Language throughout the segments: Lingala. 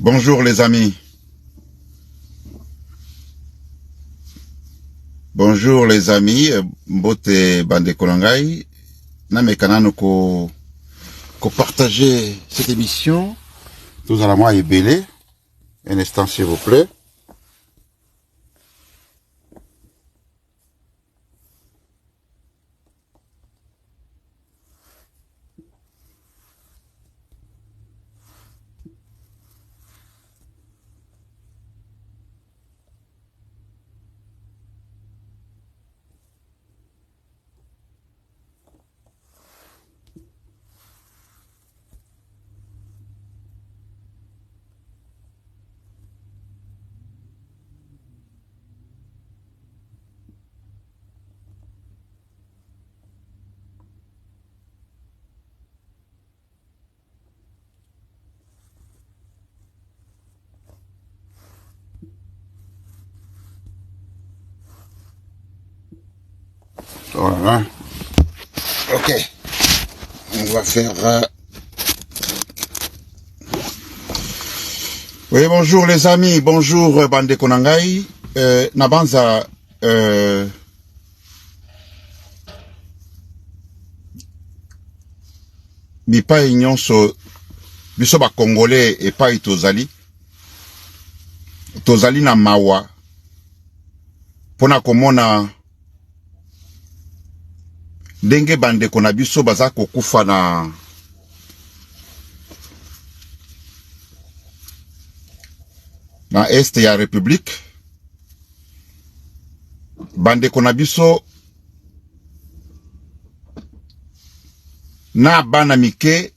Bonjour les amis. Bonjour les amis. Mbote bande kolongai. Na mekanano ko partager cette émission. Tous à la moi et belé. Un instant s'il vous plaît. Voilà. Ok. On va faire... Oui, bonjour les amis. Bonjour bande konangai. Nabanza... bipa nyonso biso ba congolais et pas tozali na mawa pona komona ndenge bande kona biso baza kokufa na este ya république bande kona biso na bana mike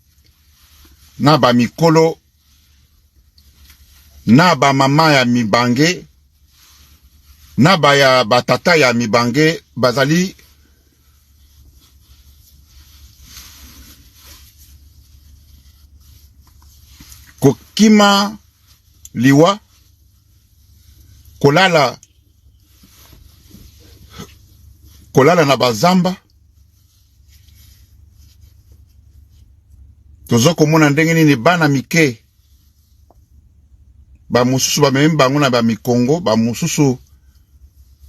na ba mikolo na ba mama ya mibange na ba ya batata ya mibange bazali kokima liwa kolala na bazamba. Tozo komona ndenge nini bana mike ba mususu ba memba ngona ba mikongo ba mususu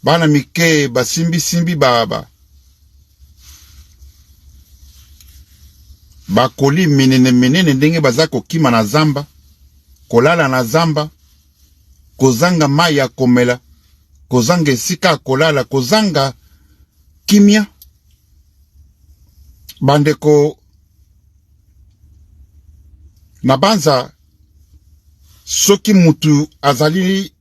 bana mike ba simbi ba koli menene ndenge bazako kima na zamba kolala na zamba kozanga mai ya komela kozanga esika kolala kozanga kimia bandeko na banza soki mutu azali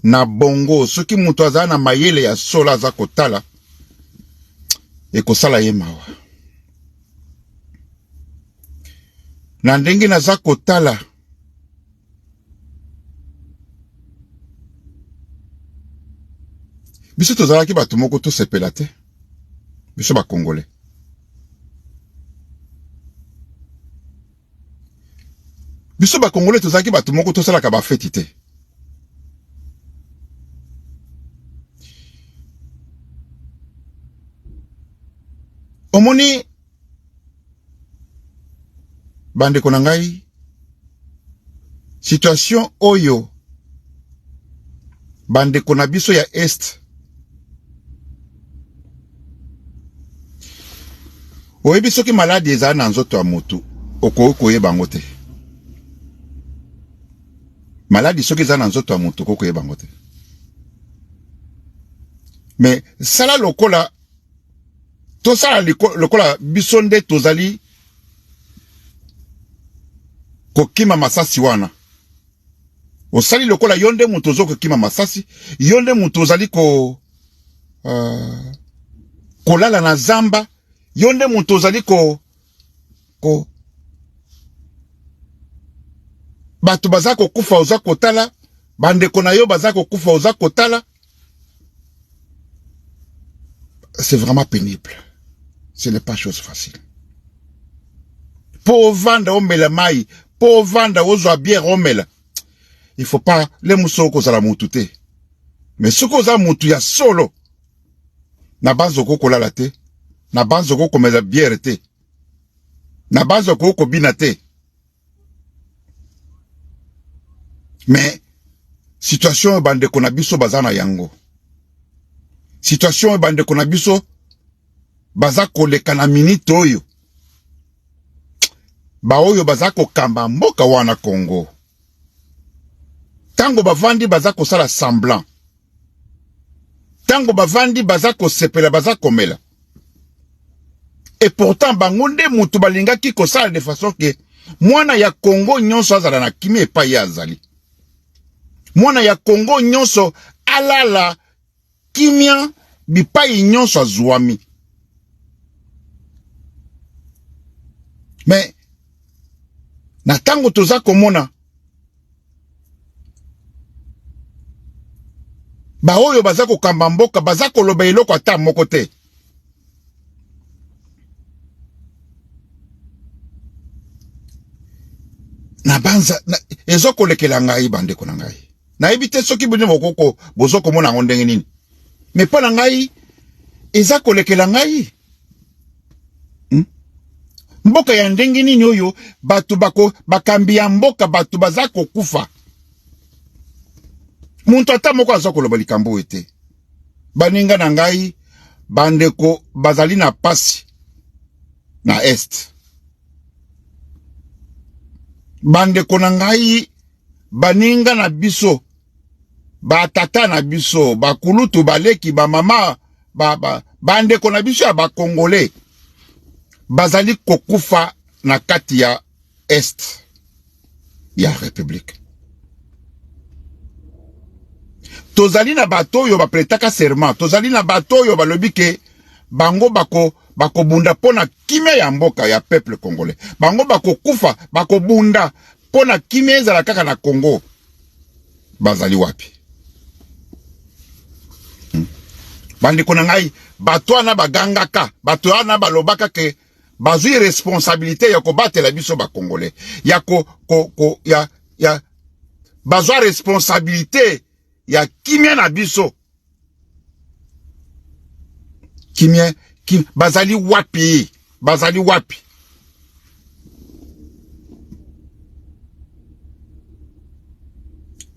na bongo soki mutu azali na mayele ya sola aza kotala ekosala ye mawa na ndenge naza kotala biso tozalaki bato moko tosepela te biso ba congolais biso ba congolais tozalaki bato moko tosalaka ba feti te omoni bande konangai situation oyo bande kona biso ya est oyebi soki maladi ezala na nzoto ya motu okoyeba yango te. Maladi soki ezala na nzoto ya motu okoyeba yango te. Mais sala lokola tosala lokola biso nde tozali kokima masasi wana. Osali lokola yonde mutu ozo kokima masasi, yonde mutu ozali kolala na zamba, yonde mutu ozali bato baza kokufa oza kotala, bandeko na yo baza kokufa oza kotala. C'est vraiment pénible. Ce n'est pas chose facile. Po vanda omela mai, po vanda ozwa bière omela. Il faut pas les mousoko za la mutu te. Mais soko za mutu ya solo. Na banzo ko kolala te, na banzo ko komela bière te. Na banzo ko kobina te. Mais situation bande konabiso bazana yango. Situation bande konabiso bazako leka na minute oyo. Ba oyo bazako kamba mboka wana Congo. Tango bavandi bazako sala semblant. Tango bavandi bazako sepela bazako mela. Et pourtant bangonde mutu balinga ki kosala de façon que mwana ya Congo nyonso azala na kimi epa ya azali. Mwana ya Congo nyonso alala kimia bipai nyonso azwami. Mais na tango toza komona ba oyo bazako kamba mboka bazako loba eloko ata moko te. Na banza ezoko lekela ngai bandeko na ngai. Na ebite soki bune mokoko bozoko mona ngondenge nini. Mais pa na ngai ezako lekela ngai. Mboka ya ndenge nini oyo batu bako bakambi ya mboka batu bazako kufa. Muntu ata moko azako loba likambo ete. Baninga na ngai bandeko bazali na pasi na est. Bandeko na ngai baninga na biso ba tata na biso ba kulutu baleki ba mama bandeko na biso ya ba Congolais bazali kokufa na kati ya est ya République. Tozali na bato oyo ba pretaka serment, tozali na bato oyo balobi ke bango bako bunda pona kimia ya mboka ya peuple congolais. Bango bako kufa, bako bunda pona kimia ezala kaka na Congo. Bazali wapi? Bandeko na ngai, bato wana bagangaka, bato wana balobaka ke bazui responsabilité ya ko batela biso ba Congolais. Ya bazwa responsabilité ya kimia na biso. Kimia bazali wapi? Bazali wapi?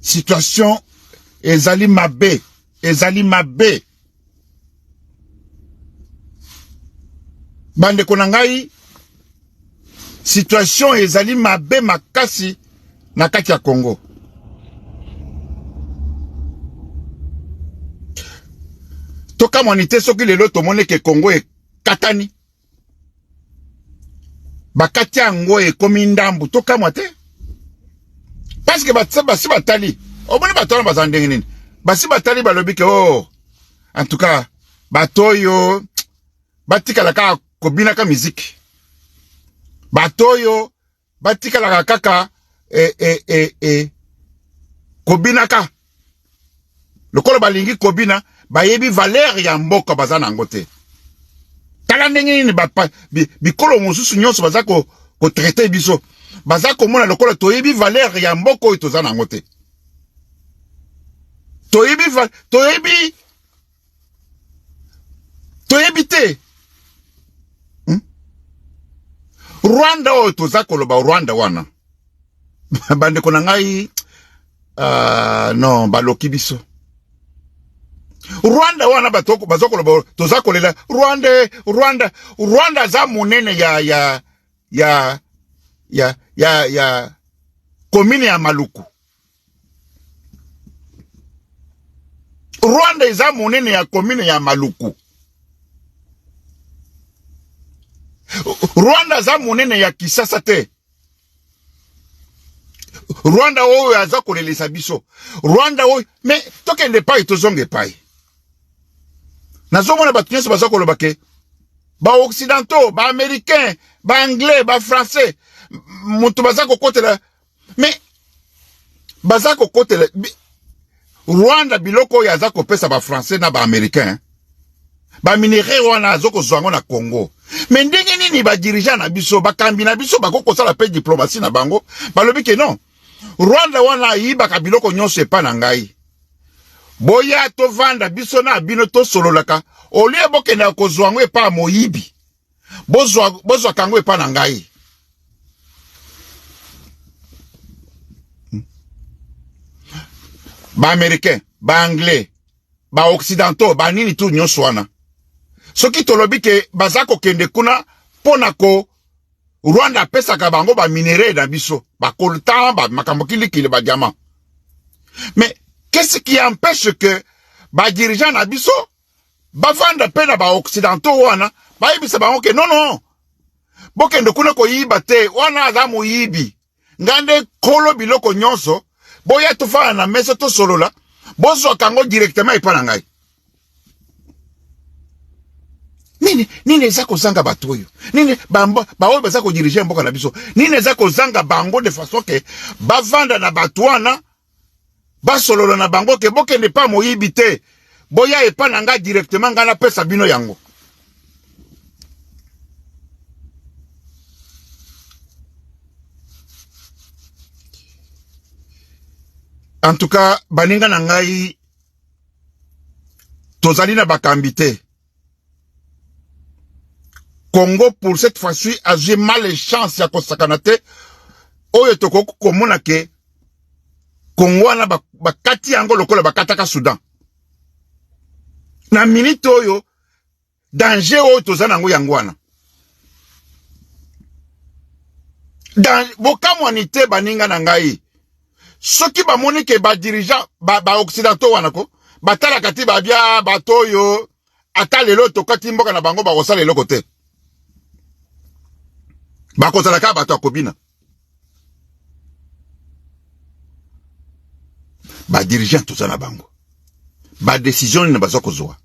Situation ezali mabe, ezali mabe. Bandeko na ngai, situation ezali mabe makasi na kati ya Congo. Toka mwanite soki lelo tomone ke Congo e katani. Bakati yango e komi ndambu toka mwate. Parce que basi batali. Omoni batona bazandenge nini. Basi batali balobi ke oh. En tout cas, batoyo batika la kaka kobina ka miziki. Batoyo batika la kaka kobina ka. Lokolo balingi kobina bayebi valeur ya mboka bazana ngote. Tala ndenge nini bikolo mosusu nyonso bazako ko traiter biso. Bazako mona lokolo toyebi valeur ya mboka oyo tozana ngote. Toyebi te. Rwanda oyo tozako loba Rwanda wana. Bandeko na ngai non baloki biso. Rwanda wana batoko bazoko loba tozako lela Rwanda za munene ya komine ya Maluku. Rwanda za munene ya komine ya Maluku. Rwanda za munene ya Kisasa te. Rwanda oyo azako lelisa biso. Rwanda oyo me tokende pai tozonge pai. Nazomona batu nyonso bazako loba ke ba occidentaux, ba américains, ba anglais, ba français mutu bazako kotela mais bazako kotela Rwanda biloko oyo azako pesa ba français na ba américains ba minere wana azoko zwango na Congo. Mais ndenge nini ba dirigeant na biso bakambi na biso bakoko sala pe diplomatie na bango balobi ke non Rwanda wana yibaka biloko nyonso epa na ngai. Boya to vanda biso na bino to sololaka. Olie boke na kozwango epa moyibi. Bozwa kango epa na ngai. ba américain, ba anglais, ba occidentaux, ba nini tout nyonso wana. Soki tolobi ke bazako kende kuna ponako Rwanda pesa ka bango ba minéraux na biso, ba coltan, ba makambo kilikili ba diamant. Mais qu'est-ce qui empêche que ba dirigeant na biso ba vanda pena ba occidentaux wana, ba yebisa bango ke non. Bokende kuna ko yiba te, wana aza muyibi. Ngande kolo biloko nyonso, boya tufana na mesa to solola, bozo kango directement ipana ngai. Nini ezako zanga batoyo. Nini baoyo bazako diriger mboka na biso. Nini ezako zanga bango de façon que bavanda na batuana, basolola na bango ke bokende pa moyibi te. Boya ipana ngai directement ngana pesa bino yango. En tout cas, baninga na ngai tozali na bakambite. Congo pour cette fois-ci a j'ai mal les chances ya kosakanate. Oyo toko komona ke Congo wana bakati yango lokola bakataka Soudan. Na minute oyo danger oyo tozana yango yangwana. Dan bokamwani te baninga na ngai. Soki ba moni ke ba dirigeant ba occidentaux wana ko batala kati ba bia batoyo ata lelo tokati mboka na bango ba kosala lelo kote ba kozala ka bato akobina ba dirigeant tout ça na bango ba décision ni bazo kozwa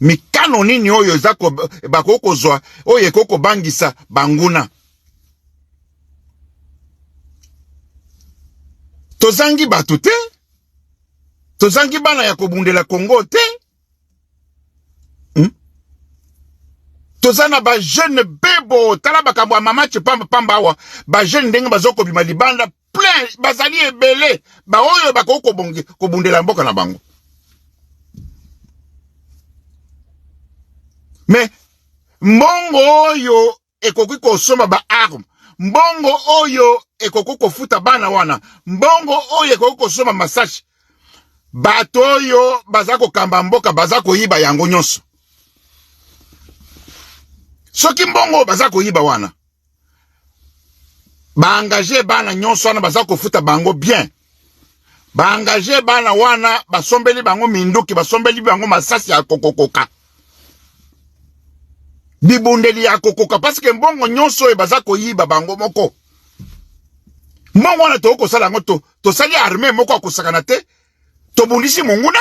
mikano nini oyo zako ba kokozwa oyo koko bangisa banguna tozangi batu te, tozangi bana ya kobundela Congo te, tozana ba jeune bebo, tala bakambo ya mamache pamba awa, ba jeune ndenge bazoko bima libanda, plein, bazali ebele, ba oyo bako kobundela mboka na bango. Mais, mbongo oyo ekoki kosomba ba arme, mbongo oyo ekoko kofuta bana wana, mbongo oyo ekoko kosoma masashi, bato oyo bazako kamba mboka bazako yiba yango nyonso. Soki mbongo bazako yiba wana, ba engagé bana nyonso wana bazako futa bango bien. Ba engagé bana wana basombeli bango minduki, basombeli bango masasi ya kokokoka. Bibundeli ya kokoka parce que mbongo nyonso e bazako yiba bango moko. Mbongo wana toko sala ngoto to sali armée moko akosakana te to bundisi monguna.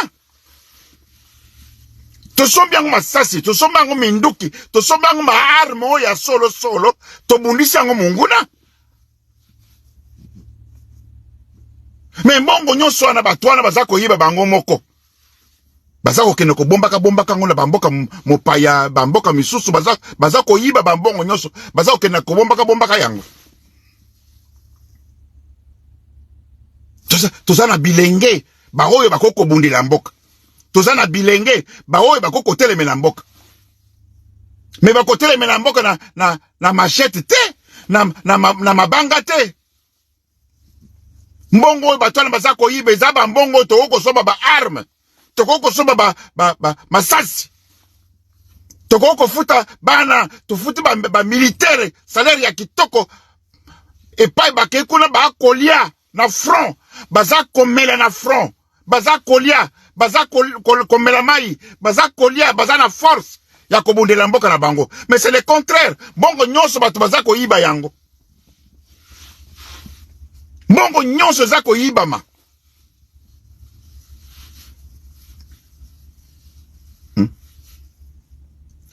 To sombi yango masasi, to sombi yango minduki, to sombi yango ma arme ya solo to bundisi yango monguna. Mais mbongo nyonso wana bato wana bazako yiba bango moko. Bazako kene ko bombaka ngona bamboka mopaya bamboka misusu bazako yiba bambongo nyonso bazako kene ko bombaka yango. Tozana bilenge ba oyo bakoko bundela mboka. Tozana bilenge ba oyo bakoko telemela mboka. Me bako telemela mboka na machette te na mabanga te. Mbongo oyo batwana bazako yiba ezaba mbongo toko soba ba arme. Toko soba masasi. Toko futa bana tufuti ba militaire salaire ya kitoko epai bakekuna ba kolia na front baza komela na front baza kolia baza komela mai baza kolia baza na force ya kobundela mboka na bango. Mais c'est le contraire, bongo nyonso bato baza koyiba yango, bongo nyonso za koyiba ma.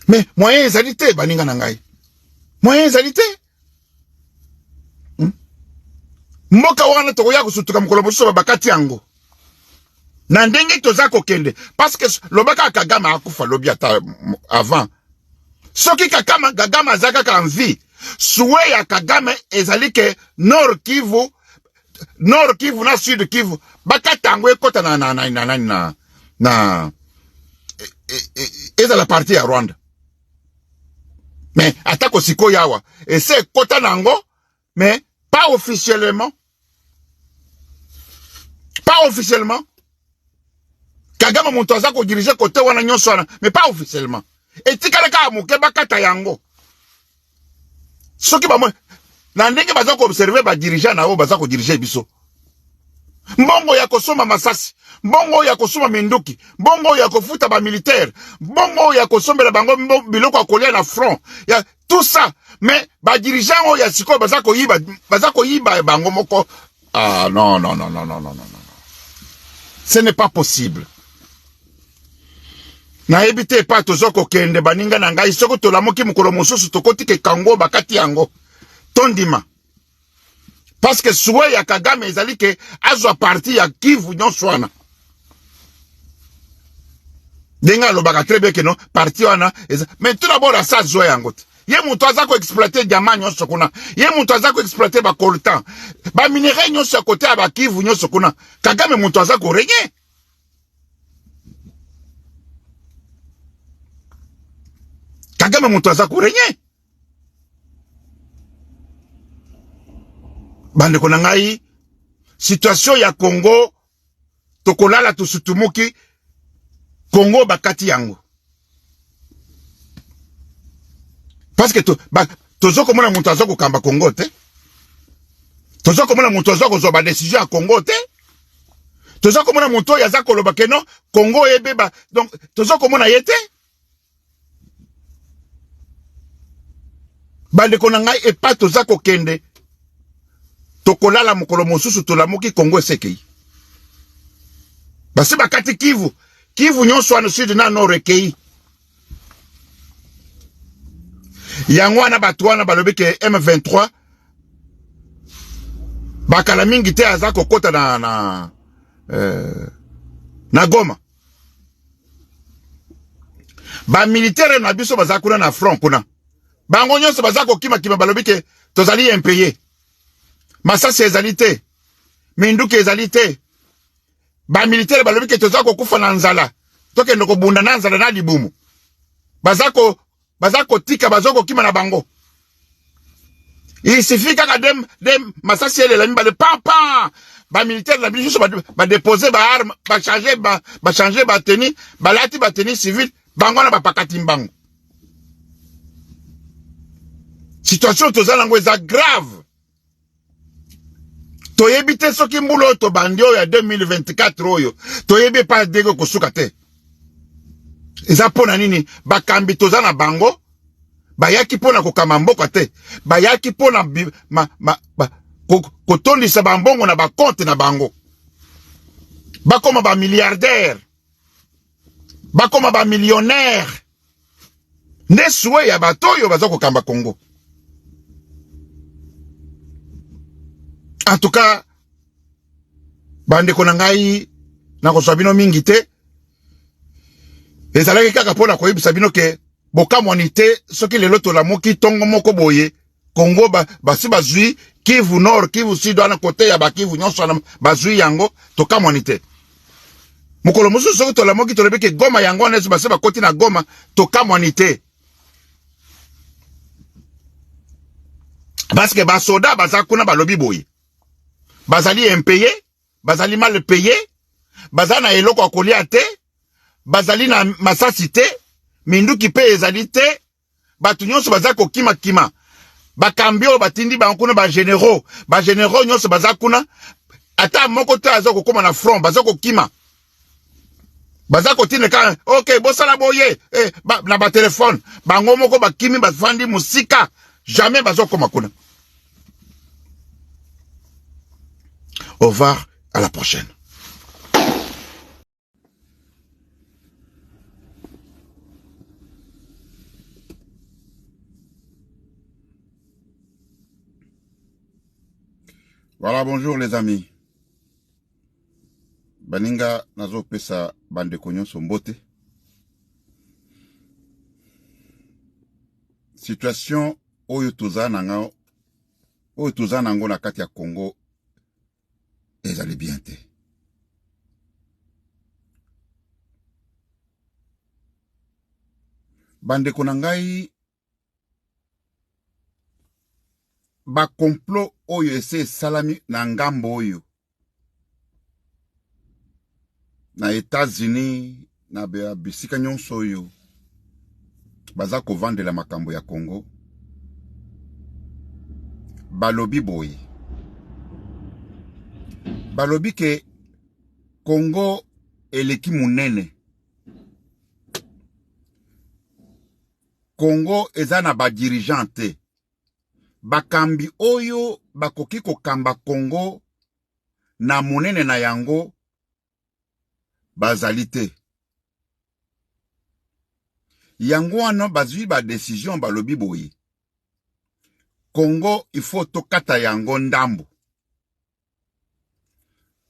Mais moyen ezali te baninga na ngai, moyen ezali te. Mboka wana tokoya kusutuka mukolo mosusu bakati yango na ndenge toza kokende parce que lobaka Kagame akufa lobi ata avant. Soki Kagame azaka ka envie souhait ya Kagame ezali ke Nord Kivu na Sud Kivu bakata yango ekota na ezala partie ya Rwanda. Mais atako siko yawa ese kota nango mais pas officiellement. Pas officiellement. Kagame muntu aza ko diriger côté wana nyonso wana, mais pas officiellement. Et tikala ka muke bakata yango. Soki ba mo na ndenge baza ko observer ba dirigeant na o baza ko diriger biso. Mbongo ya kosoma masasi, mbongo ya kosoma minduki, mbongo ya kofuta ba militaire, mbongo ya kosombela bango biloko akolia na front. Ya tout ça, mais ba dirigeant o ya siko baza ko yiba bango moko. Ah non non non non non non non. Ce n'est pas possible. Na ebite pa tozoko kende baninga na ngai soko tolamoki mukolo mosusu tokoti ke kango bakati yango. Tondima. Parce que souhait ya Kagame ezali ke azwa parti ya Kivu nyonso wana. Denga lobaka très bien que non parti wana mais tout d'abord asa zwa yango. Ye mutu aza ko exploiter diamant nyonso kuna. Ye mutu aza ko exploiter ba coltan. Ba minerai nyonso côté ya ba Kivu nyonso kuna. Kagame mutu aza ko régner. Kagame mutu aza ko régner. Bande ko ngai situation ya Congo tokolala tusutumuki Congo bakati yango. Parce que tozoko mona mutu azoko kamba Congo te. Tozoko mona mutu azoko zo ba décision à Congo te. Tozoko mona mutu ya zako loba keno Congo ebeba donc tozoko mona yete. Bande ko ngai e pa tozako kende. Tokolala mukolo mosusu tolamuki Congo esekei. Basi bakati Kivu. Kivu nyonso wana sud na nord ekei. Yango wana batu wana balobi ke M23 bakala mingi te aza kokota na Goma. Ba militaire na biso baza kuna na front kuna. Bango nyonso baza kokima kima balobi ke tozali impayé. Masasi ezali te. Minduki ezali te. Ba militaire balobi ke toza kokufa na nzala. Toke ndoko bunda na nzala na libumu. Bazako tika bazoko kima na bango. Il suffit kaka dem masasi ele la mibale papa. Ba militaire na biso ba déposer ba arme, ba changer ba tenue, ba lati ba tenue civile, bango na ba pakati mbango. Situation toza nango eza grave. Toyebite soki mbulo to bandio ya 2024 oyo. Toyebe pa dego kosuka te. Eza pona nini bakambi toza na bango bayaki pona kokama mboka te. Bayaki pona kotondisa bambongo na bakonte na bango. Bakoma ba milliardaire. Bakoma ba millionnaire. Neswe ya batoyo bazako kamba Congo. En tout cas, bande konangai na kosabino mingi te. Ezalaki kaka pona koyebisa bino ke bokamwani te soki lelo tolamoki tongo moko boye Congo basi bazui Kivu Nord, Kivu Sud wana kote ya bakivu nyonso na bazui yango tokamwani te. Mukolo mosusu soki tolamoki tolobi ke Goma yango nesu basi bakoti na Goma tokamwani te. Parce que basoda bazakuna balobi boye. Bazali impayé, bazali mal payé, bazana eloko akolia te, bazali na masasi te, minduki pe ezali te, batu nyonso bazako kima kima. Bakambio batindi bankuna ba généraux nyonso bazakuna, ata moko te azako koma na front, bazako kima. Bazako tine ka, ok, bosala boye, na ba téléphone, bango moko bakimi bafandi musika, jamais bazako koma kuna. Au revoir, à la prochaine. Voilà, bonjour les amis. Baninga nazo pesa bande konyo sombote. Situation oyo toza nango na kati ya Congo ezali bien te. Bande konangai ba complot oyo ese salami na ngambo oyo na États-Unis na bisika nyonso oyo baza kovandela makambo ya Congo balobi boye balobi ke Congo eleki munene Congo eza na ba dirigeant te bakambi oyo bakoki kokamba Congo na munene na yango bazali te yango wana bazwi ba décision balobi boye Congo il faut tokata yango ndambo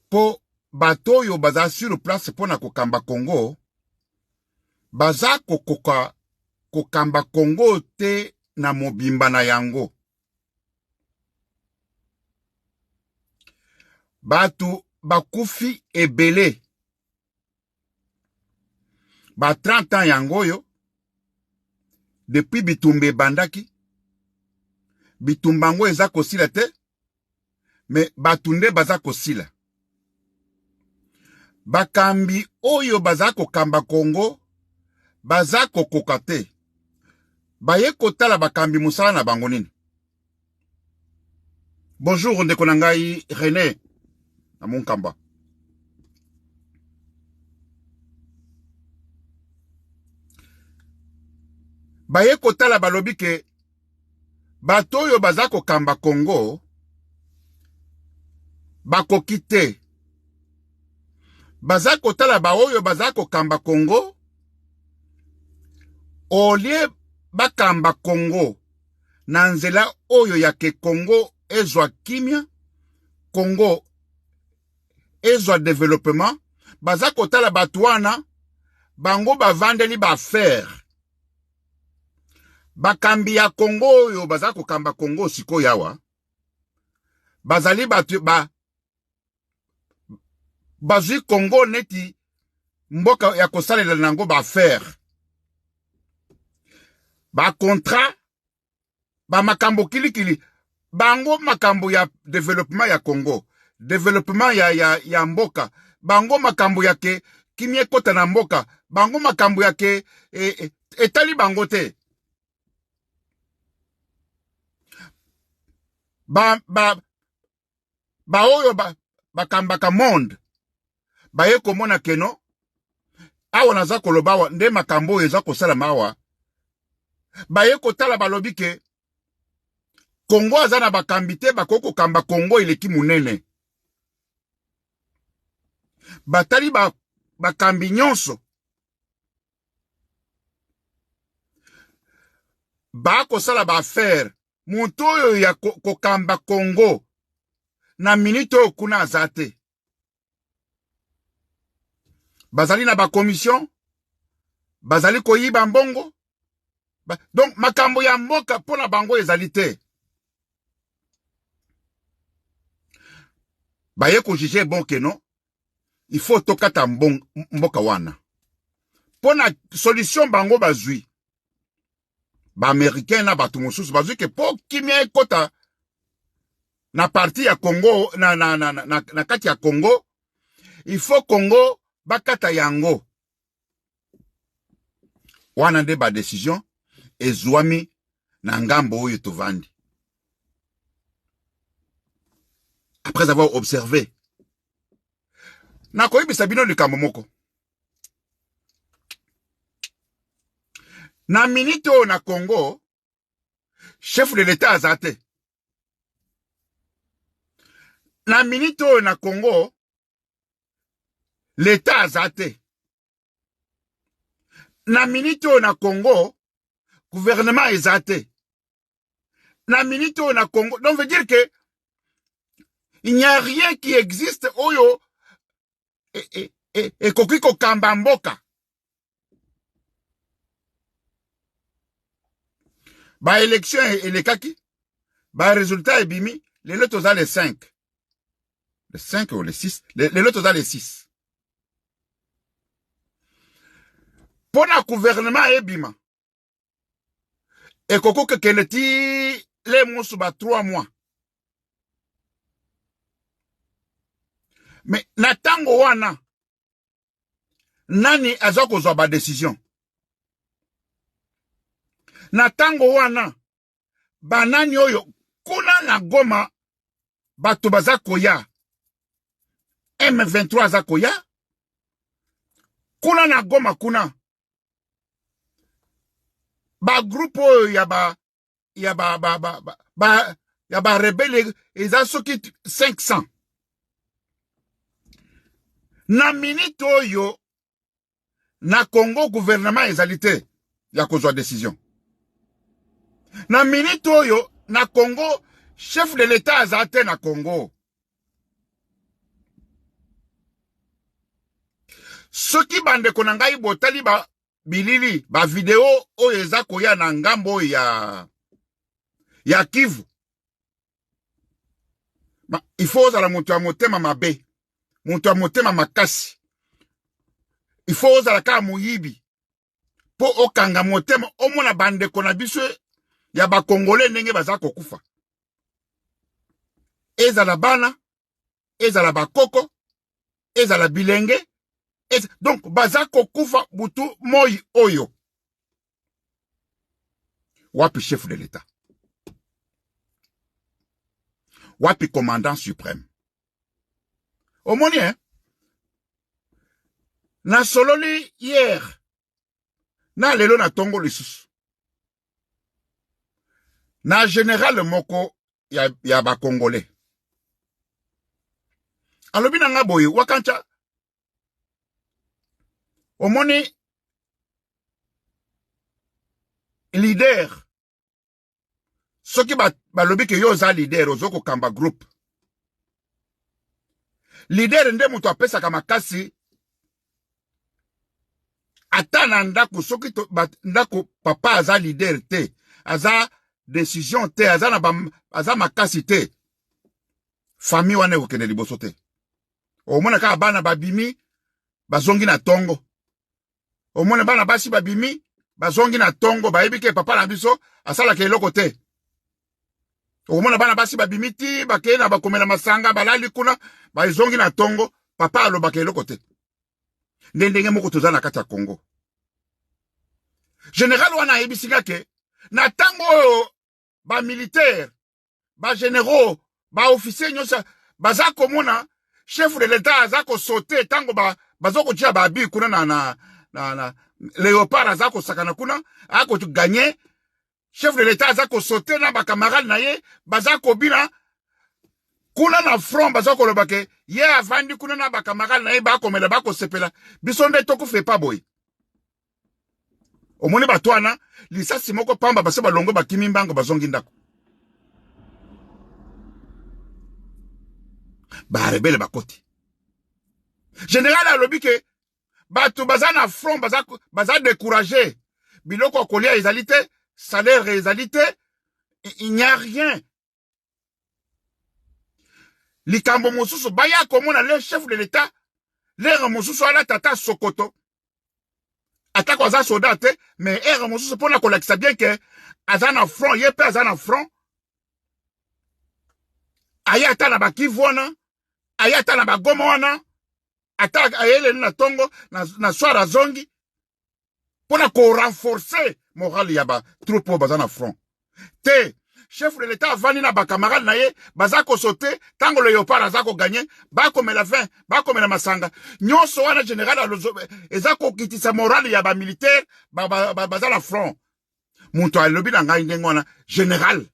po bato oyo baza sur place pona kokamba Congo baza kokoka kokamba Congo te na mobimba na yango batu bakufi ebele ba 30 ans yango yo depuis bitumbe bandaki bitumbango eza kosila te me batunde baza kosila bakambi oyo baza kokamba Congo baza kokoka te baye kotala bakambi musala na bango nini. Bonjour ndeko na ngai René na Munkamba. Baye kotala balobi ke bato oyo baza kokamba Congo bakoki te baza kotala ba oyo baza kokamba Congo olie bakamba Congo na nzela oyo ya ke Congo ezwa kimia Congo ezwa développement baza kotala batu wana bango bavandeli ba faire bakambi ya Congo oyo baza kokamba Congo siko yawa bazali batu bazwi Congo neti mboka ya kosalela nango ba faire ba contrat ba makambo kilikili bango makambo ya développement ya Congo développement ya mboka bango makambo ya ke kimie kota na mboka bango makambo ya ke etali bango te oyo bakambaka monde baye komona keno awa naza koloba nde makambo eza kosala mawa baye kotala balobi ke Congo aza na bakambi te bakoko kamba Congo eleki munene batali bakambi nyonso bakosala ba affaire muntu oyo ya kokamba Congo na minute oyo kuna aza te bazali na ba commission bazali koyiba mbongo donc makambo ya mboka pona bango ezali te baye ko juger bon que non il faut tokata mboka wana pona solution bango bazui ba américain na batu mosusu bazui ke po kimia ekota na parti ya Congo na kati ya Congo il faut Congo bakata yango wana nde ba décision ezwami na ngambo oyo tovandi après avoir observé na koyebisa bino likambo moko na minute oyo na Congo chef de l'état aza te na minute oyo na Congo l'état aza te na minute oyo na Congo gouvernement eza te na minute oyo na Congo donc veut dire que il n'y a rien qui existe oyo ekoki kokamba mboka ba élection elekaki ba résultat ebimi lelo toza les 5 ou les 6 lelo toza les 6 pona gouvernement ebima ekoko kekende ti le mosu ba 3 mois mais na tango wana nani aza kozwa ba décision. Na tango wana banani oyo kuna na Goma bato baza koya M23 aza koya kuna na Goma kuna ba groupe oyo ya ba rebelle eza soki 500 na minute oyo na Congo gouvernement ezali te ya kozwa décision. Na minute oyo na Congo chef de l'état aza te na Congo. Soki bandeko na ngai botali ba bilili ba video oyo eza koya na ngambo ya Kivu. Il faut ozala moto ya motema mabe, moto ya motema makasi. Il faut ozala ka muyibi po okanga motema omona bandeko na biso ya ba Congolais ndenge baza kokufa. Ezala bana, ezala bakoko, ezala bilenge, donc baza kokufa butu moi oyo. Wapi chef de l'État? Wapi commandant suprême? Omoni, hein? Na sololi hier, na lelo na tongo lisusu. Na général moko ya ba Congolais. Alobi na nga boye wakancha. Omoni leader. Soki balobi ke yo za leader ozoko kamba group. Leader nde mutu apesa makasi. Ata na ndako soki ndako papa aza leader te, aza décision te, aza makasi te. Famille wane okende liboso te. Omona ka bana babimi bazongi na tongo. Omona bana basi babimi bazongi na tongo bayebi ke papa na biso asala ke eloko te. Omona bana basi babimi ti bakeye na bakomela masanga balali kuna bazongi na tongo papa aloba ke eloko te. Ndenge moko toza na kati ya Congo. Général wana yebisinga ke na tango ba militaire, ba généraux, ba officier nyosa baza komona chef de l'État aza ko sauter tango bazoko tia ba bi kuna na Léopard aza ko sakana kuna ako gagner. Chef de l'État aza ko sauter na ba camarade na ye baza ko bina kuna na front baza ko lobake ye avandi kuna na ba camarade na ye ba ko mela ba ko sepela bisonde toko fait pas boy. Omoni batwana lisasi moko pamba base balongo bakimi mbango bazongi ndako. Ba rebelle bakoti. Général alobi ke bato baza na front baza découragé. Biloko kolia ezalité, salaire ezalité, il n'y a rien. Likambo mosusu baya komona le chef de l'État, le mosusu ala tata Sokoto. Ata kwa za soldat te, mais mosusu pona kolakisa bien ke azana front, yepe azana front. Ayata na bakivu wana, ayata na bagoma wana, ata ayele na tongo, na swara zongi, pona ko renforcer moral ya ba troupe bazana front. Te, chef de l'État vani na ba camarade na ye, bazako sauter, tango le Léopard azako gagner, bako mela 20, bako mela masanga. Nyonso wana général alozobe, ezako kitisa moral ya ba militaire, bazana front. Muntu alobi na ngai ndengo wana, général.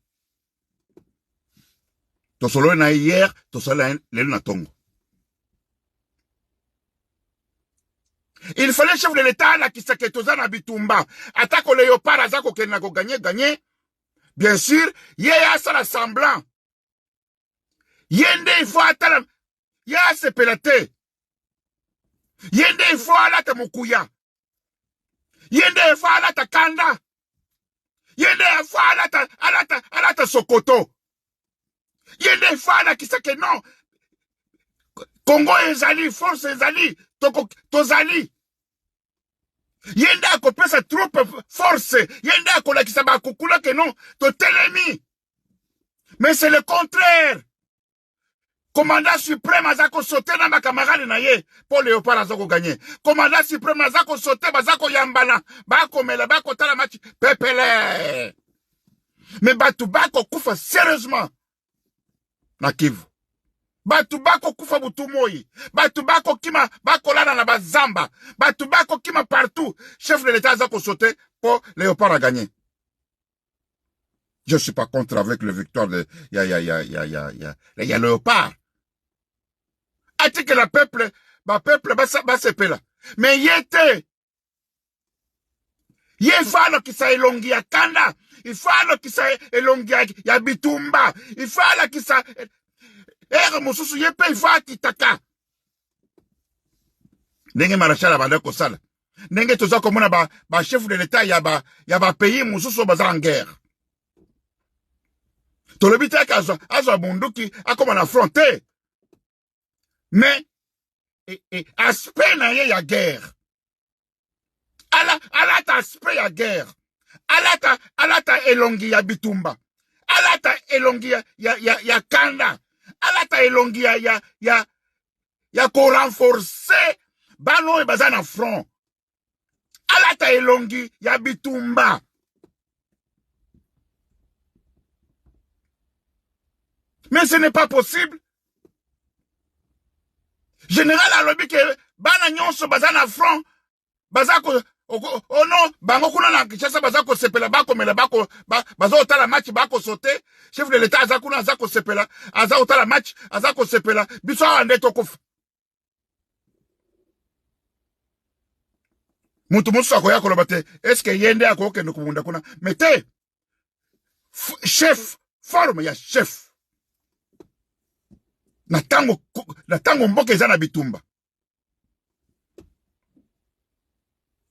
Tosolo na hier, tosolo lelo na tongo. Il fallait chef de l'État la qui s'aketoza na bitumba. Atako le Léopard azako kena ko gagner. Bien sûr, y'a ça la semblant. Yende il faut attendre. Y'a se pelate. Yende il faut alata mukuya. Yende il faut alata kanda. Yende il faut alata Sokoto. Yende il faut alata kisake non. Congo ezali, force ezali, tozali. Yende akopesa troupe force. Yende akolakisa bakukula que non. To telemi. Mais c'est le contraire. Commandant suprême azako sauté na ma camarade na ye pour Léopard azako gagner. Commandant suprême azako sauté bazako yambana bako mela bako tala match pepele. Mais batu bako kufa sérieusement na Kivu. Batu bako kufa butu moi. Batu bako kima bako lana na bazamba. Batu bako kima partout. Chef de l'État azako sauté pour Léopard a gagné. Je suis pas contre avec le victoire de ya Léopard. A-t-il que le peuple va se pela. Mais yete. Ye falo kisa elongi ya kanda. Ifalo kisa elongi ya bitumba. Ifalo kisa mususu yepe ifa kitaka. Nenge marachal abanda ko sala. Nenge toza komona ba chef de l'État ya ba pays mususu baza en guerre. Tolobita kazo bunduki akoma na fronte. Mais aspect na ye ya guerre. Alata aspect ya guerre. Alata elongi ya bitumba. Alata elongi ya kanda. Alata elongi ya ko renforcer bano e bazana front. Alata elongi ya bitumba. Mais ce n'est pas possible. Général alobi ke bana nyonso bazana front bazako oh non bango kuna na Kinshasa bazako sepela bako mela bako bazo tala match bako sauter chef de l'État azakuna azako sepela azako tala match azako sepela biso ande tokufa mutu musu akoya koloba te est-ce que yende akoke ndukubunda kuna mete chef forme ya chef na tango mboka eza na bitumba.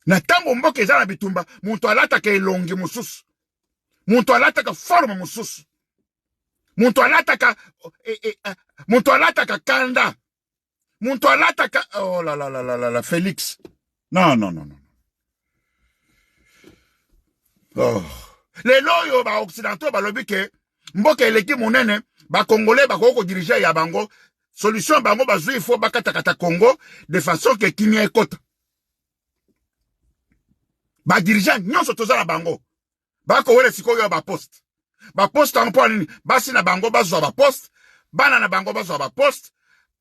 Na tango mboka eza na bitumba, muntu alataka elongi mususu. Muntu alataka forme mususu. Muntu alataka kanda. Muntu alataka oh la Félix. Non. Oh. Lelo yo ba occidentaux ba lobi ke mboka eleki munene ba congolais ba ko diriger ya bango solution bango bazui il faut bakata Congo de façon que kimia ekota ba dirigeant nyonso tozala bango ba ko wele sikoyo ba poste en point nini basi na bango bazwa ba poste bana na bango bazwa ba poste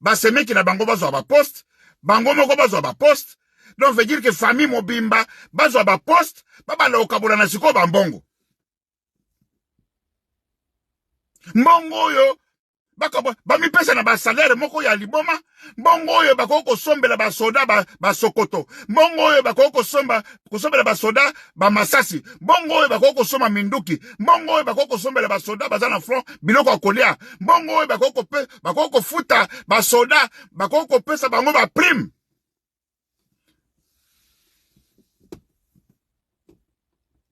ba semeki na bango bazwa ba poste bango moko bazwa ba poste donc veut dire que famille mobimba bazwa ba poste baba na okabula na sikoyo ba mbongo mbongo yo mi pesa na ba salaire moko ya liboma mbongo yo bakoko sombela ba soda ba Sokoto mbongo yo bakoko sombela ba soda ba Masasi mbongo yo bakoko soma minduki mbongo yo bakoko sombela ba soda bazana front biloko akolia mbongo yo bakoko futa ba soda bakoko pesa bango ba prime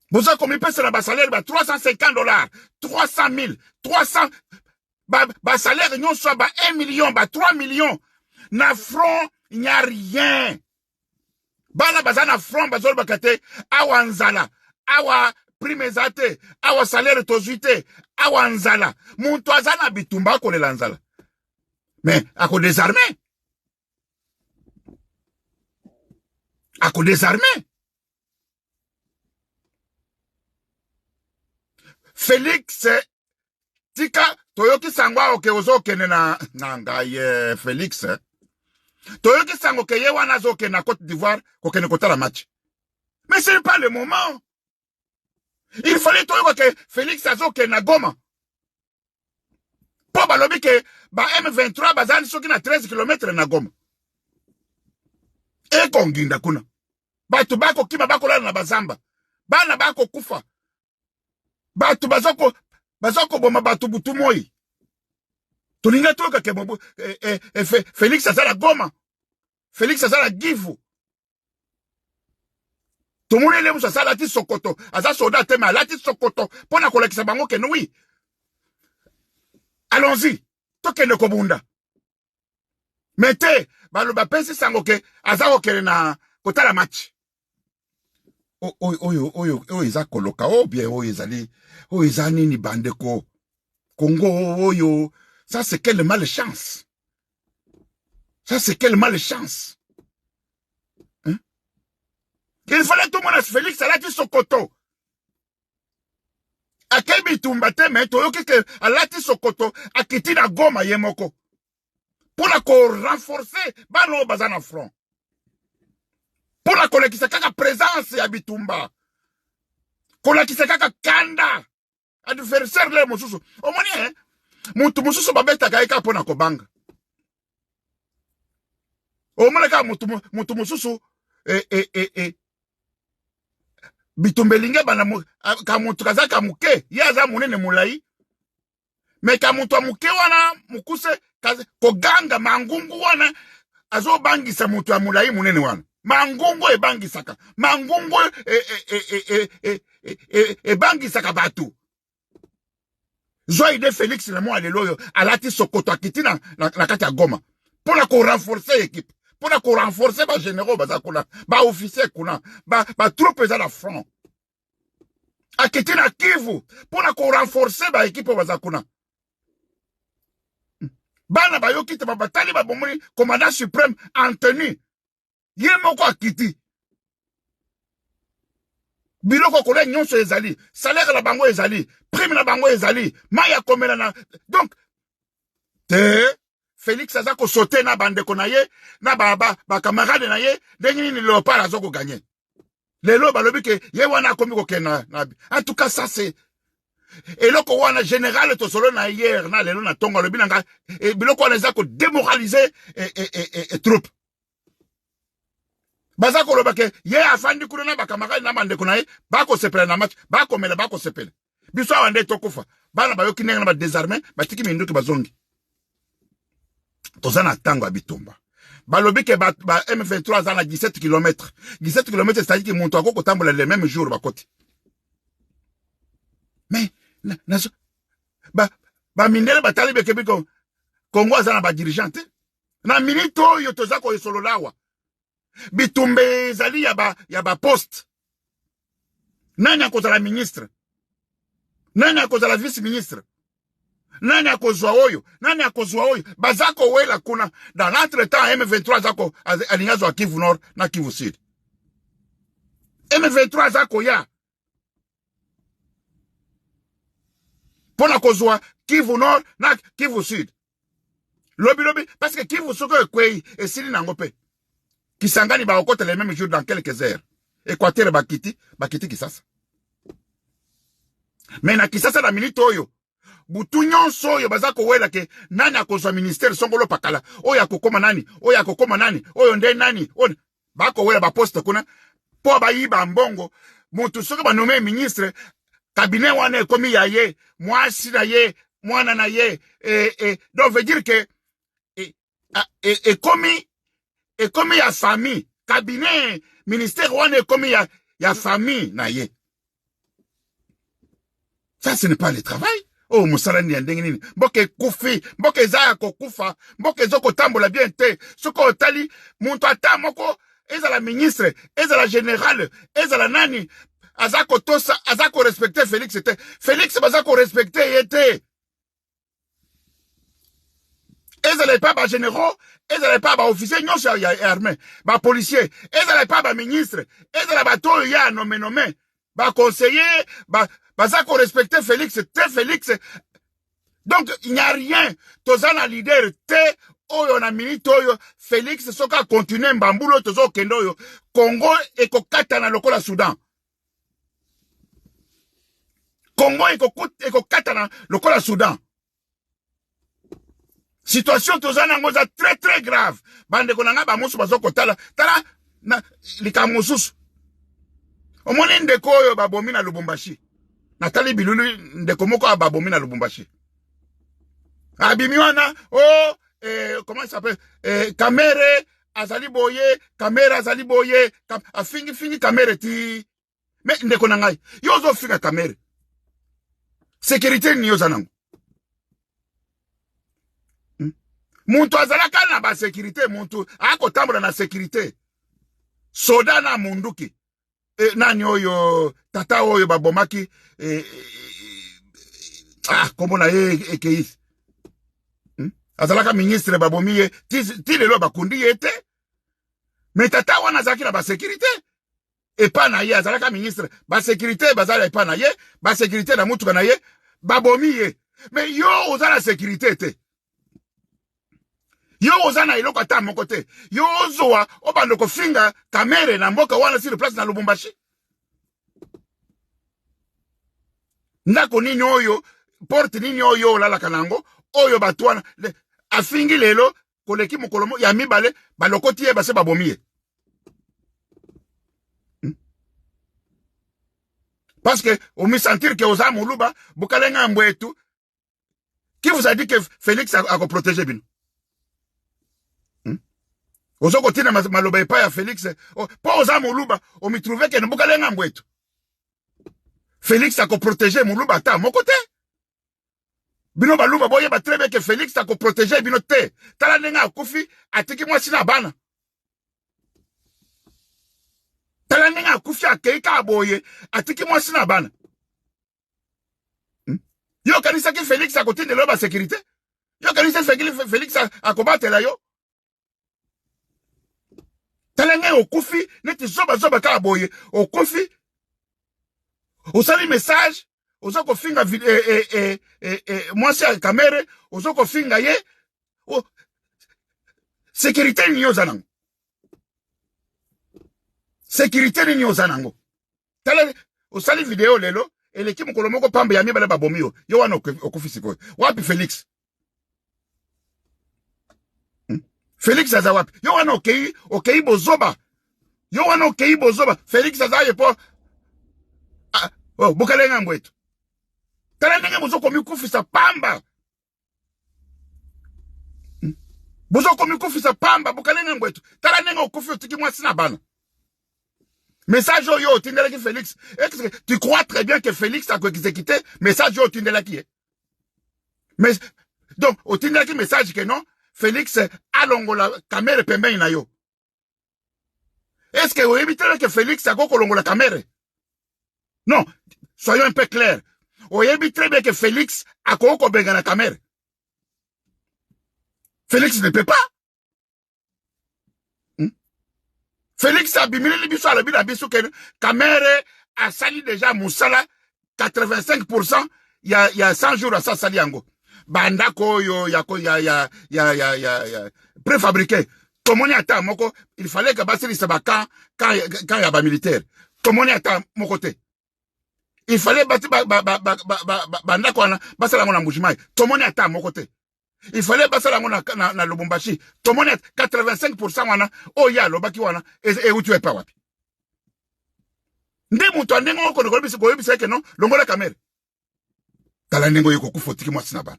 vous avez commis pesa na ba salaire ba $350 $300,000 300 ba salaire nyon soit ba 1 million ba 3 millions na front il n'y a rien bana bazana front bazol bakate awa nzala awa prime zate awa salaire tozuite awa nzala muntu azana bitumba ko le nzala mais ako désarmer Félix tika toyoki sangwa oke ozo kene na ngai Félix toyoki sango ke ye wana zo ke na Côte d'Ivoire ko kene kotala match mais ce n'est pas le moment il fallait toyoka ke Félix azo ke na Goma po balobi ke ba M23 bazani soki na 13 km na Goma e konginda kuna batu bako kima bako lala na bazamba bana bako kufa batu bazoko boma batu butu moi tulinga toka ke Félix azala Goma Félix azala Givu tumune le musa sala ti Sokoto aza soda tema lati Sokoto pona kolekisa bango ke oui allons-y toke ne kobunda mete baloba pesi sango ke azako kele na kotala match oyo eza koloka bien oyo ezali ni bandeko Congo oyo ça c'est quelle malchance Ça, c'est quelle malchance. Hein? Il fallait tout le monde, Félix, elle a dit Sokoto. A kebi tumbate, mais toyoki ke alati Sokoto, a kiti na Goma yemoko. Pour la renforcer, bano bazana front. Pour la kolekisa kaka présence ya bitumba. Kolekisa kaka kanda. Adversaire le mususu. Omoni, hein? Muntu mususu babeta kaika pona kobanga. Omoni ka muntu mususu, bitumbelinge bana ka muntu kazaka muke, yaza munene mulai. Me ka muntu amuke wana mukuse koganga mangungu wana azo bangisa muntu ya mulai munene wana. Mangungu ebangisaka. Mangungu ebangisaka batu. Zoide Félix na moi leloyo alati Sokoto akiti na kati ya Goma. Pona ko renforcer équipe. Pona ko renforcer ba généraux baza kuna, ba officier kuna, ba troupes za la front. Akiti na Kivu pona ko renforcer ba équipe baza kuna. Bana ba yokite ba batali ba bomoni commandant suprême Anthony. Yemoko akiti. Biloko kole nyonso ezali, salaire la bango ezali, prime la bango ezali, maya komela na. Donc Félix azako sauter na bandeko na ye, na ba camarade na ye, dengi ni Léopard azoko gagner. Lelo balobi ke ye wana komi ko kena na. En tout cas ça c'est eloko wana général to solo na hier na lelo na tonga lobi nga biloko wana ezako démoraliser et troupe. Bazako loba ke ye afandi kuna na bakamaka na bandeko na ye bako sepela na match bako mela bako sepela biso wande tokufa bana bayoki nenga na ba désarmer batiki minduki bazongi tozana tango abitumba balobi ke ba M23 za na 17 km 17 km c'est-à-dire que monto akoko tambola le même jour bakoti mais ba mindele batali bekebiko Congo za na ba dirigeante na minito yo tozako esololawa bitumbe zali ya ba poste. Nani akozala ministre? Nani akozala vice ministre? Nani akozwa oyo? Nani akozwa oyo? Bazako wela kuna. Dans l'entretemps, M23 zako alingazo a Kivu Nord na Kivu Sud. M23 zako ya. Pona kozwa Kivu Nord na Kivu Sud. Lobi, parce que Kivu soko ekwei esili nangope. Kisangani ba okote les mêmes jours dans quelques heures. Équateur bakiti Kisasa. Mais na Kisasa na minute oyo. Butu nyonso oyo bazako wela ke nani akozwa ministère songolo pakala. Oyo akokoma nani? Oyo akokoma nani? Oyo nde nani? Bako wela ba poste kuna. Po ba yiba mbongo. Muntu soki ba nommé ministre. Cabinet wane komi ya ye. Mwasi na ye. Mwana na ye. Donc veut dire que komi ya famille, cabinet, ministère wane komi ya famille na ye. Ça ce n'est pas le travail. Oh musalani ya ndenge nini. Mboke kufi, mboke zaya kokufa, mboke zoko tambola bien te. Soko otali muntu ata moko ezala ministre, ezala général, ezala nani. Azako tosa, azako respecter Félix te. Félix bazako respecter yete. Ezala pas ba généraux, ezala pas ba officier nyonso ya armée, ba policier, ezala pas ba ministre, ezala ba to ya nommé, ba conseiller, bazako respecter Félix te Félix. Donc il n'y a rien. Tozana leader te oyo na minute oyo Félix soka continuer mbambulo tozo kendo yo Congo ekokata na lokola Soudan. Congo ekokata na lokola Soudan. Situation tozana ngoza très très grave. Bande konanga ba musu bazoko tala na likamususu. Omoni ndeko oyo babomi na Lubumbashi. Natali bilulu ndeko moko ababomi na Lubumbashi. Abimi wana comment il s'appelle Kamere azali boye, Kamera azali boye, fingi Kamere ti. Mais ndeko nangai, yozo finga Kamere. Sécurité ni yozanango. Muntu azalaka na ba sécurité, muntu ako tambula na sécurité. Soda na munduki. Nani oyo tata oyo babomaki kombo na ye ekeisi. azalaka ministre babomiye ti lelo bakundi yete mais tata wana azalaki na basécurité epa na ye azalaka ministre basécurité bazala epa na ye basécurité na mutuka na ye babomiye mais yo oza na sécurité te yo oza na eloko ata moko te yo ozoa obanda kofinga kamere na mboka wana sur place na Lubumbashi ndako nini oyo porte nini oyo olalaka nango oyo bato wana afingi lelo koleki mokolo ya mibale balokoti ye base babomi ye parce que on me sentir que oza moluba bukalenga mbwetu qui vous a dit que Félix a protégé bino ozo kotina maloba epa ya Félix po oza moluba on me trouvait que bukalenga mbwetu Félix a protégé moluba ta mon côté bino baluba boye ba très bien que Félix a protégé bino te tala nenga kufi atiki mwasi na bana tala nenga kufi akeika boye atiki mwasi na bana yo kanisa ki Félix a côté de la sécurité yo kanisa Félix a combattre la yo tala nenga okufi neti zoba ka boye okufi osali message ozoko finga mwasi ya kamere ozoko finga ye sécurité ni ozanango sécurité ni ozanango tala osali video lelo eleki mokolo moko pambe ya mibale babomi yo wana okufisi ko wapi Félix Félix aza wapi yo wana okei bozoba yo wana okei bozoba Félix aza yepo bukalenga mbwetu tala ndenge bozoko mikufisa pamba bozoko mikufisa pamba bukalenga mbwetu tala ndenge okufi otiki mwasi na bana message oyo otindelaki Félix est-ce que tu crois très bien que Félix a exécuté message oyo otindelaki mais donc otindelaki message que non Félix alongola kamere pembeni na yo est-ce que oyebi tala que Félix akokolongola kamere non soyons un peu clairs. Oyebi très bien que Félix a koko benga na kamere. Félix ne peut pas. Félix a bimili libiso ala bila biso que kamere a sali déjà musala 85% il y a 100 jours à ça sali yango. Banda koyo ya préfabriqué. Tomoni ata moko il fallait que basili sabaka quand ya ba militaire. Tomoni ata moko te. Il fallait bâtir banda kwana basala ngona mbujimai tomoni ata moko te il fallait basala ngona na Lubumbashi tomoni 85% wana oya lobaki wana e utu epa wapi nde mutu andengo ko ko bisi ko yebisa ke no longola kamera tala ndengo yiko kufotiki mwasi na bana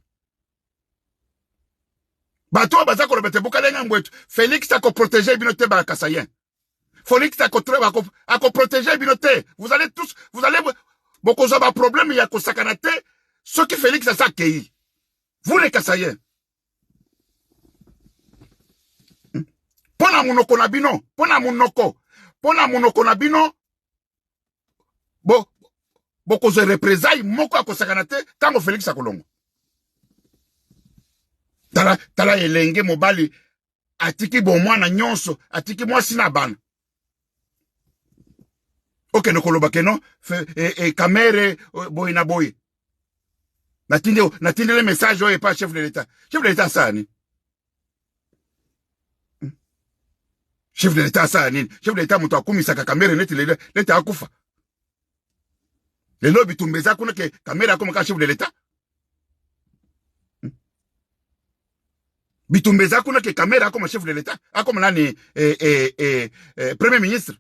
bato bazako robete bukalenga mbwetu Félix a ko protéger binote ba kasayen Félix a ko protéger binote vous allez beaucoup de problèmes, il y a que sakanate, ce qui Félix a ça qui vous les Kassaïens. Pona munoko na bino, pona munoko na bino, beaucoup de représailles, moko a sakanate, tango Félix a kolongo. Tala elenge mobali, atiki bon mwana nyonso, atiki mwasi na bana. Ok, no koloba keno, kamere, boy na boy. Natinde le message, oye, pas chef de l'État. Chef de l'État, ça, ni. Chef de l'État, ça, ni. Chef de l'État, moutou akumi saka kamere, neti l'État akufa. Le lobby tumbeza kuna ke kamera comme ka chef de l'État. Bitumbeza kuna ke kamera comme chef de l'État. Comme nani, premier ministre.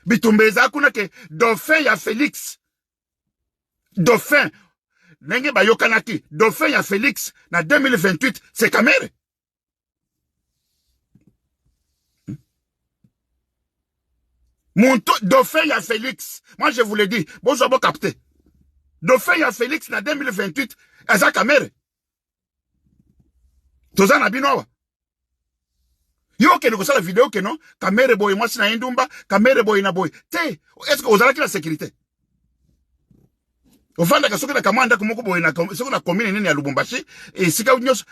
Bitumbeza kuna ke dauphin ya Félix. Dauphin. Nenge bayokanaki. Dauphin ya Félix. Na 2028, c'est Kamere. Dauphin ya Félix. Moi, je vous l'ai dit. Bon, je vais capter. Dauphin ya Félix na 2028, eza Kamere. Toza na binowa. Yo ke nekosala vidéo ke non Kamere boy mwasi na indumba Kamere boy na boy te est-ce que ozalaki la sécurité ofanda ka soki na kamanda komoko boy na soki na commune nini ya Lubumbashi et sika nyos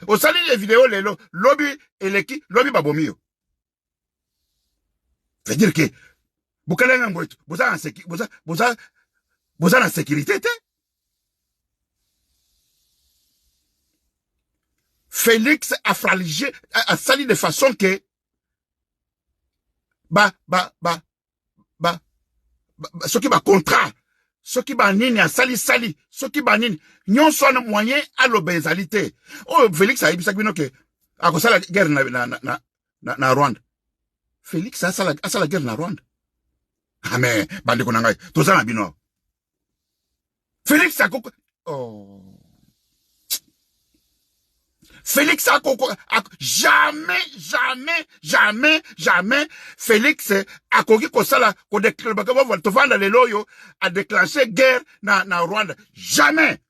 Au sali les vidéos, les lobby et l'équipe, lobby babomio. Ça veut dire que, vous avez en sécurité, Félix a fragile, a sali de façon que, ce qui va contrat, ce qui va nini a sali, ce qui va nini, nyon son moyen à l'obésalité. Oh, Félix a dit ça que, à cause de la guerre na Rwanda. Félix a la guerre na Rwanda. Ah, mais, bande konangai, tout ça na bino. Félix a oh. Félix a jamais Félix a déclenché guerre na Rwanda. Jamais.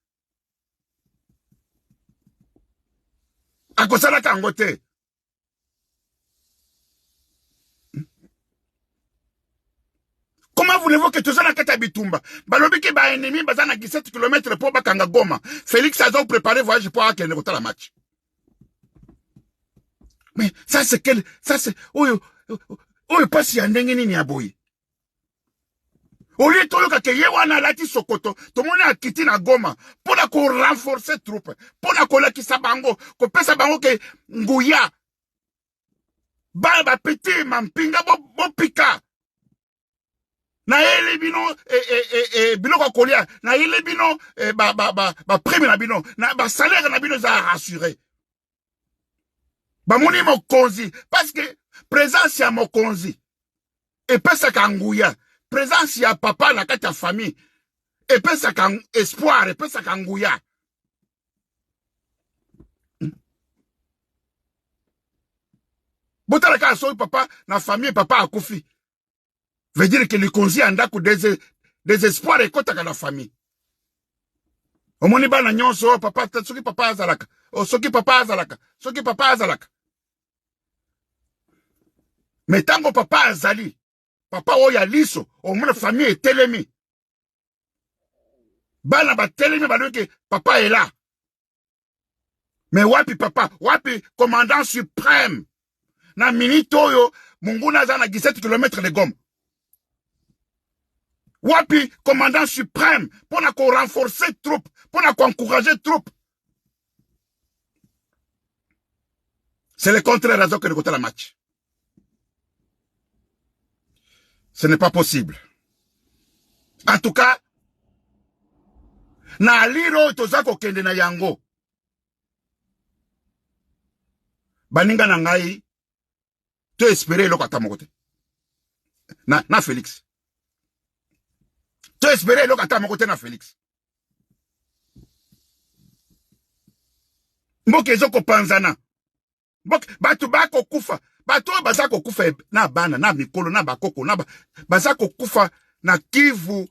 A kosala kangote. Comment voulez-vous que tout ça n'a qu'à Bitumba? Balobi ki ba ennemi bazana 17 km pour bakanga Goma. Félix a donc préparé voyage pour aller à la match. Mais ça c'est quel, ça c'est, pas si yandenge nini aboyi. Au lieu de que yewana lati Sokoto, tout le monde a quitté na Goma, pour la qu'on renforcer troupes, pour la qu'on la kisa bango, qu'on pesa bango ke nguya. Ba petit mampinga bo pika. Na ele bino bino ko kolia, na ele bino prime na bino, na salaire na bino za rassuré. Bamoni mokonzi parce que présence ya mokonzi epesa kanguya, présence ya papa na kati ya famille epesa kan espoir, epesa kanguya. Botala ka so papa na famille papa akufi veut dire que le konzi andako des espoirs ekota ka na famille. Omoni bana nyonso papa soki papa azalaka, soki papa azalaka, soki papa azalaka. Mais tango papa azali, papa oya liso, au moins la famille est telemi. Bana ba telemi ba que papa est là. Mais wapi papa, wapi commandant suprême. Na minito yo, munguna zana 17 km de Goma. Wapi commandant suprême, pour na ko renforcer troupes, pour na ko encourager troupes. C'est le contraire raison que de côté la match. Ce n'est pas possible. En tout cas, na liro tozako kende na yango. Baninga na ngai, to espérer lo kata mokote. Na Félix. To espérer lo kata mokote na Félix. Mboke zoko panzana. Mboke batu bako kufa. Bato bazako kufa na bana na mikolo na bakoko na bazako kufa na Kivu.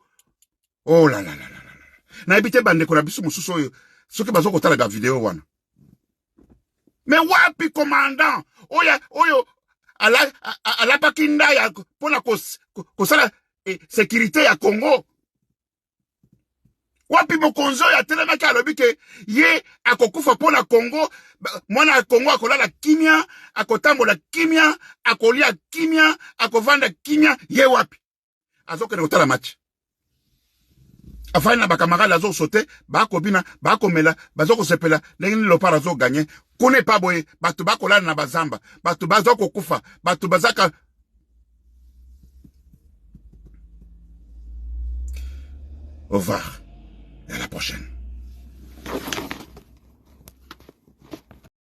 Oh la la la la la. Na ebite bande ko na bisu mususu oyo soki bazoko tala ga video wana. Mais wapi commandant oyo ala pakinda ya pona ko sala sécurité ya Congo. Wapi mokonzo ya telemaki alobi ke ye akokufa pona Congo, mwana Congo akolala kimia, akotambola kimia, akolia kimia, akovanda kimia, ye wapi? Azoke ne kotala match. Afana bakamarade azo sauter, bako bina, bako mela, bazoko sepela, lengini lopara azo gagner. Kone pa boye, batu bakolala na bazamba, batu bazoko kufa, batu bazaka. Au revoir. Et à la prochaine.